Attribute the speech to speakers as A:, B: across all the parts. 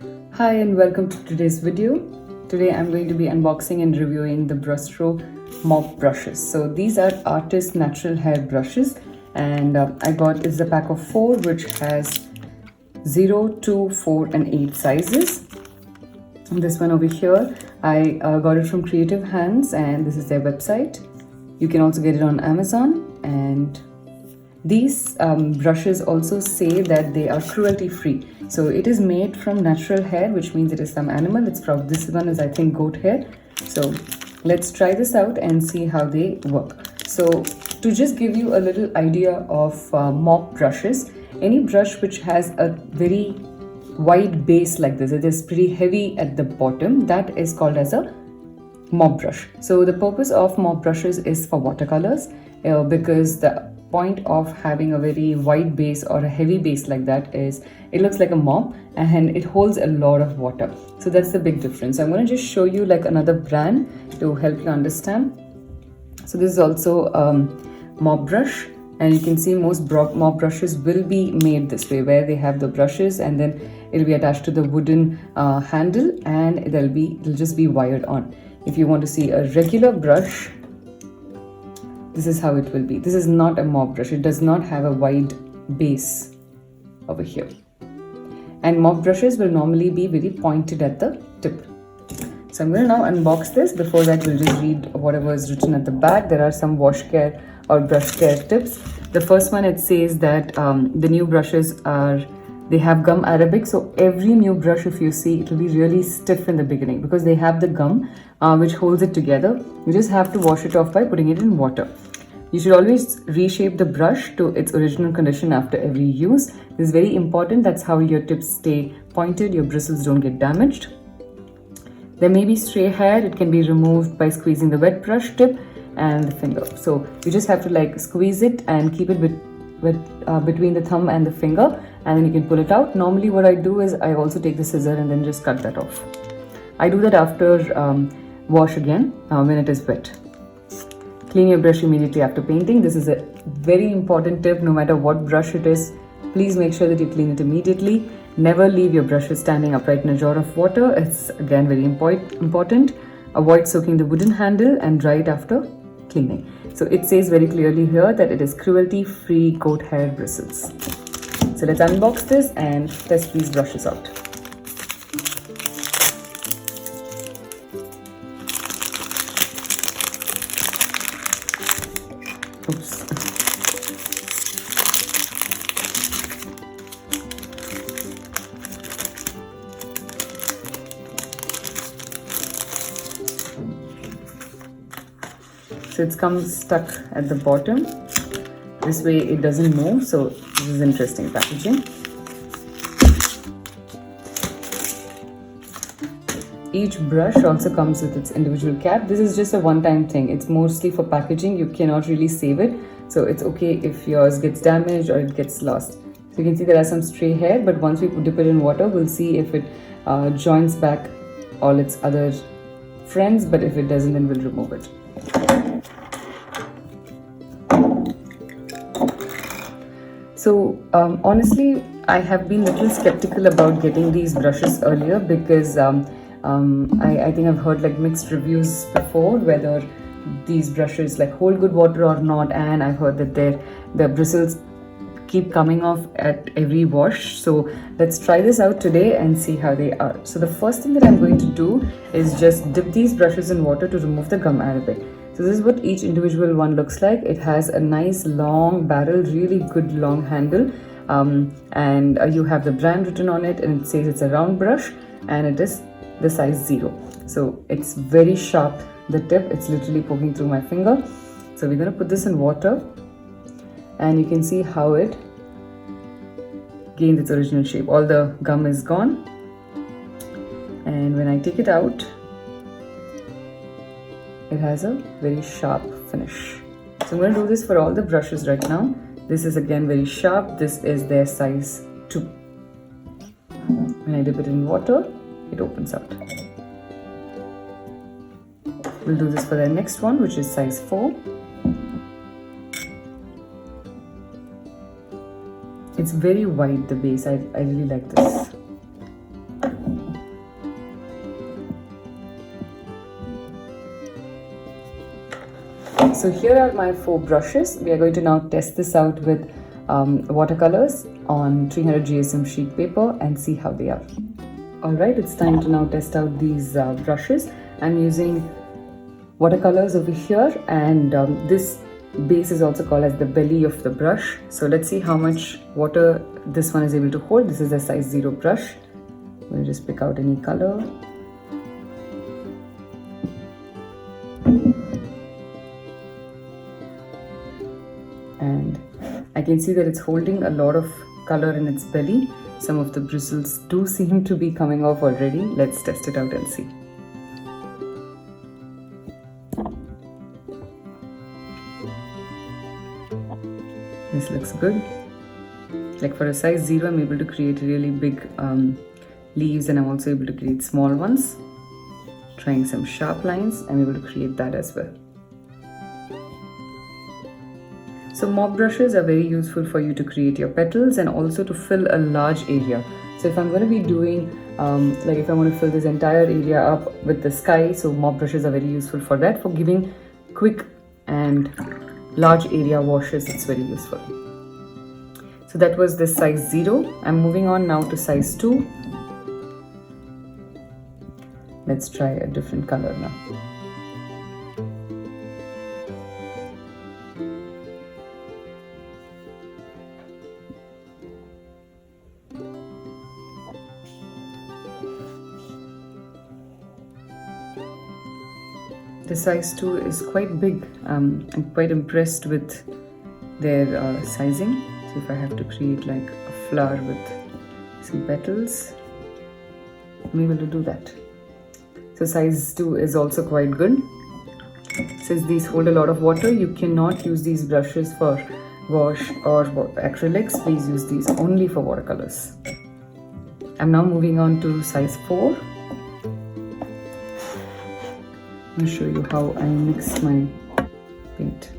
A: Hi and welcome to today's video. Today I'm going to be unboxing and reviewing the Brustro mop brushes. So these are artist natural hair brushes, and I got is a pack of 4 which has 0, 2, 4 and 8 sizes. This one over here I got it from Creative Hands, and this is their website. You can also get it on Amazon, and these brushes also say that they are cruelty free. So it is made from natural hair, which means it is some animal. It's from, this one is I think goat hair. So let's try this out and see how they work. So to just give you a little idea of mop brushes, any brush which has a very wide base like this, it is pretty heavy at the bottom, that is called as a mop brush. So the purpose of mop brushes is for watercolors, because the point of having a very wide base or a heavy base like that is it looks like a mop and it holds a lot of water. So that's the big difference. I'm going to just show you like another brand to help you understand. So this is also mop brush, and you can see most mop brushes will be made this way, where they have the brushes and then it'll be attached to the wooden handle, and it'll just be wired on. If you want to see a regular brush, this is how it will be. This is not a mop brush. It does not have a wide base over here. And mop brushes will normally be very pointed at the tip. So I'm going to now unbox this. Before that, we'll just read whatever is written at the back. There are some wash care or brush care tips. The first one, it says that the new brushes they have gum arabic. So every new brush, if you see, it will be really stiff in the beginning because they have the gum which holds it together. You just have to wash it off by putting it in water. You should always reshape the brush to its original condition after every use. This is very important. That's how your tips stay pointed, your bristles don't get damaged. There may be stray hair. It can be removed by squeezing the wet brush tip and the finger. So you just have to like squeeze it and keep it between the thumb and the finger, and then you can pull it out. Normally what I do is I also take the scissor and then just cut that off. I do that after wash again when it is wet. Clean your brush immediately after painting. This is a very important tip. No matter what brush it is, please make sure that you clean it immediately. Never leave your brushes standing upright in a jar of water. It's again very important. Avoid soaking the wooden handle and dry it after cleaning. So it says very clearly here that it is cruelty-free goat hair bristles. So let's unbox this and test these brushes out. Oops. So it comes stuck at the bottom. This way it doesn't move. So this is interesting packaging. Each brush also comes with its individual cap. This is just a one-time thing. It's mostly for packaging. You cannot really save it. So it's okay if yours gets damaged or it gets lost. So you can see there are some stray hair, but once we dip it in water, we'll see if it joins back all its other friends. But if it doesn't, then we'll remove it. So honestly, I have been a little skeptical about getting these brushes earlier because I think I've heard like mixed reviews before whether these brushes like hold good water or not, and I've heard that the bristles keep coming off at every wash. So let's try this out today and see how they are. So the first thing that I'm going to do is just dip these brushes in water to remove the gum arabic. So this is what each individual one looks like. It has a nice long barrel, really good long handle, and you have the brand written on it, and it says it's a round brush and it is the size 0. So it's very sharp, the tip. It's literally poking through my finger. So we're going to put this in water, and you can see how it gained its original shape. All the gum is gone, and when I take it out, it has a very sharp finish. So I'm going to do this for all the brushes right now. This is again very sharp. This is their size 2. When I dip it in water, it opens out. We'll do this for the next one, which is size 4. It's very wide, the base. I really like this. So here are my 4 brushes. We are going to now test this out with watercolors on 300 GSM sheet paper and see how they are. Alright, it's time to now test out these brushes. I'm using watercolors over here, and this base is also called as the belly of the brush. So let's see how much water this one is able to hold. This is a size 0 brush. We'll just pick out any color. And I can see that it's holding a lot of color in its belly. Some of the bristles do seem to be coming off already. Let's test it out and see. This looks good. Like for a size 0, I'm able to create really big leaves, and I'm also able to create small ones. Trying some sharp lines, I'm able to create that as well. So mop brushes are very useful for you to create your petals and also to fill a large area. So if I'm going to be doing, like if I want to fill this entire area up with the sky, so mop brushes are very useful for that, for giving quick and large area washes. It's very useful. So that was the size 0. I'm moving on now to size 2. Let's try a different color now. The size 2 is quite big. I'm quite impressed with their sizing. So if I have to create like a flower with some petals, I'm able to do that. So size 2 is also quite good. Since these hold a lot of water, you cannot use these brushes for wash or acrylics. Please use these only for watercolors. I'm now moving on to size 4. I'll show you how I mix my paint.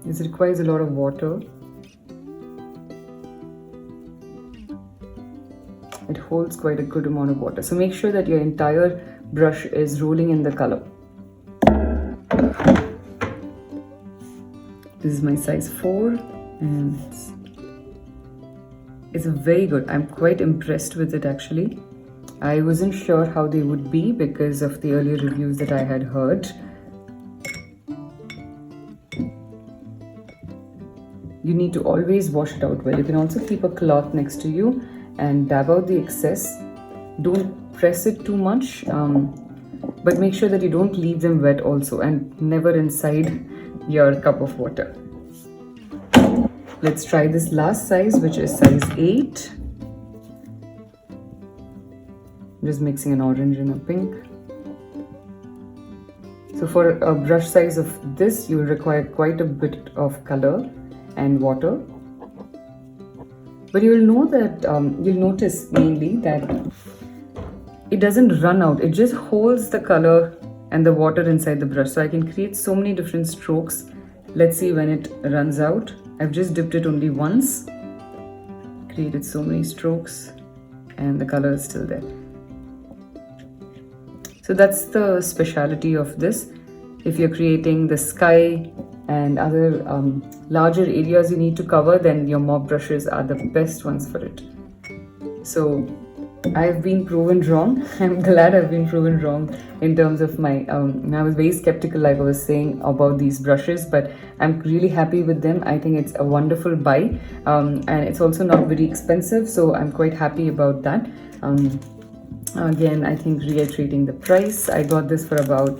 A: This requires a lot of water. It holds quite a good amount of water. So make sure that your entire brush is rolling in the color. This is my size 4 and it's very good. I'm quite impressed with it actually. I wasn't sure how they would be because of the earlier reviews that I had heard. You need to always wash it out well. You can also keep a cloth next to you and dab out the excess. Don't press it too much, but make sure that you don't leave them wet also, and never inside your cup of water. Let's try this last size, which is size 8. I'm just mixing an orange and a pink. So for a brush size of this, you will require quite a bit of color and water. But you will know that, you'll notice mainly that it doesn't run out. It just holds the color and the water inside the brush. So I can create so many different strokes. Let's see when it runs out. I've just dipped it only once, created so many strokes, and the color is still there. So that's the speciality of this. If you're creating the sky and other larger areas you need to cover, then your mop brushes are the best ones for it. So I've been proven wrong. I'm glad I've been proven wrong in terms of my, I was very skeptical like I was saying about these brushes, but I'm really happy with them. I think it's a wonderful buy, and it's also not very expensive, so I'm quite happy about that. Again, I think reiterating the price, I got this for about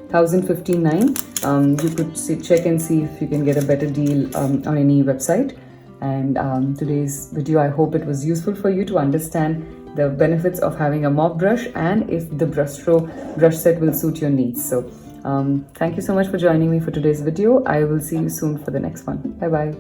A: $1,059. You could check and see if you can get a better deal on any website. And today's video, I hope it was useful for you to understand the benefits of having a mop brush and if the Brustro brush set will suit your needs. So thank you so much for joining me for today's video. I will see you soon for the next one. Bye bye.